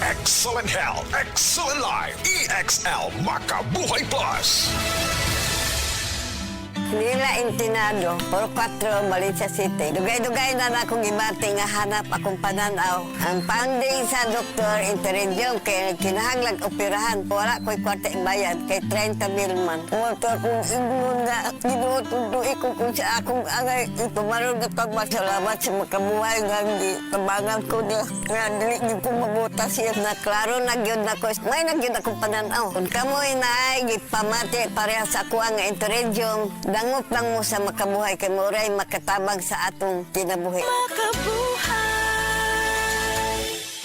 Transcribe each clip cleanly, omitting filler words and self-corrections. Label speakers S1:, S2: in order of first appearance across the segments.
S1: Excellent Health, Excellent Life, EXL Makabuhay Plus.
S2: Nila Intinado, Puro 4, Valencia City. Dugay-dugay na akong gibati nga hanap akong pananaw. Ang panding sa doktor, intervention, kay kinahanglag operahan. Wala ko'y kwarte bayad, kay 30,000 man. Motor kong ingon na, ginutuloy ko kung sa akong angay. Itumarong na pagmasalamat sa makabuhay nga hindi. Kabangan ko niya, nga dili niyo ko mabutas siya na klaro na gyud na ko. May nagyud akong pananaw. Kung kamoy na ay gipamati pareha sa ako nga intervention, dangop lang mo sa makabuhay kay Moray makatabang sa atong kinabuhi.
S3: Makabuhay.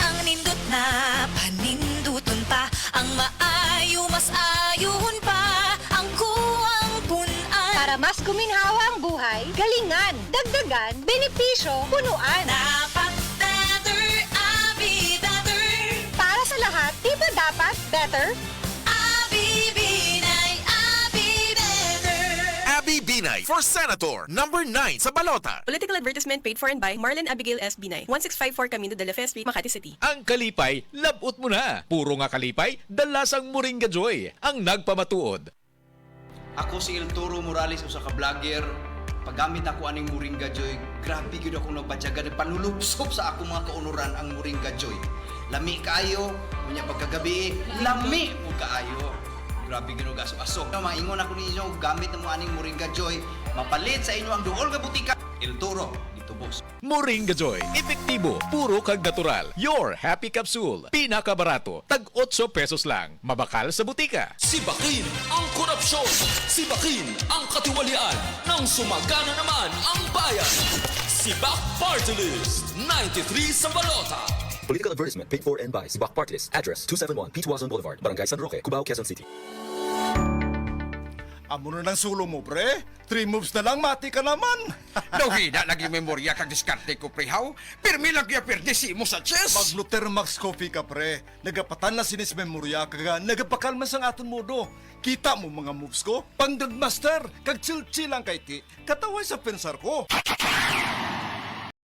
S3: Ang nindot na paninduton pa, ang maayo mas ayuhon pa, ang kuwang punan.
S4: Para mas guminhawa ang buhay, galingan, dagdagan, benepisyo, punuan.
S3: Dapat better, Abi better.
S4: Para sa lahat, di ba dapat better?
S3: Abi Binay, Abi better.
S5: Abby Binay for Senator, number 9 sa balota.
S6: Political advertisement paid for and by Marlon Abigail S. Binay, 1654 Camino de la Fe Street, Makati City.
S7: Ang kalipay, labot mo na. Puro nga kalipay, dalasang Moringa Joy, ang nagpamatuod.
S8: Ako si El Toro Morales, usa ka vlogger. Paggamit ako aning Moringa Joy, grabe gyud ako nagbatyaga na panulupsop sa akong mga kaunuran ang Moringa Joy. Lami kaayo, unya pagkagabi, lami mo kaayo. Grabe gyud gaso-aso. Maingon ako ninyo gamit mo aning Moringa Joy, mapalit sa inyo ang duol nga butika. El Toro, dito boss.
S7: Moringa Joy, epektibo, puro kag natural. Your Happy Capsule, pinakabarato, tag 8 pesos lang. Mabakal sa butika.
S9: Sibakin ang korupsyon. Sibakin ang katiwalian. Nang sumagana naman ang bayan. Sibak Party List, 93 sa balota.
S10: Political advertisement paid for and by Sibak Party List. Address 271 P2 Boulevard, Barangay San Roque, Cubao, Quezon City.
S11: Amo na ng sulo mo, pre. 3 moves na lang, mati ka naman.
S12: Dogi na lagi memorya kag diskarte ko, prehaw. Pirmi lang kaya perdisi mo sa chess.
S11: Mag-Luther Max Coffee ka, pre. Nagapatan na sinis memorya kaga nagapakalman sang aton modo. Kita mo mga moves ko? Pang Master, kag chill-chill lang kay ti. Kataway sa pensar ko.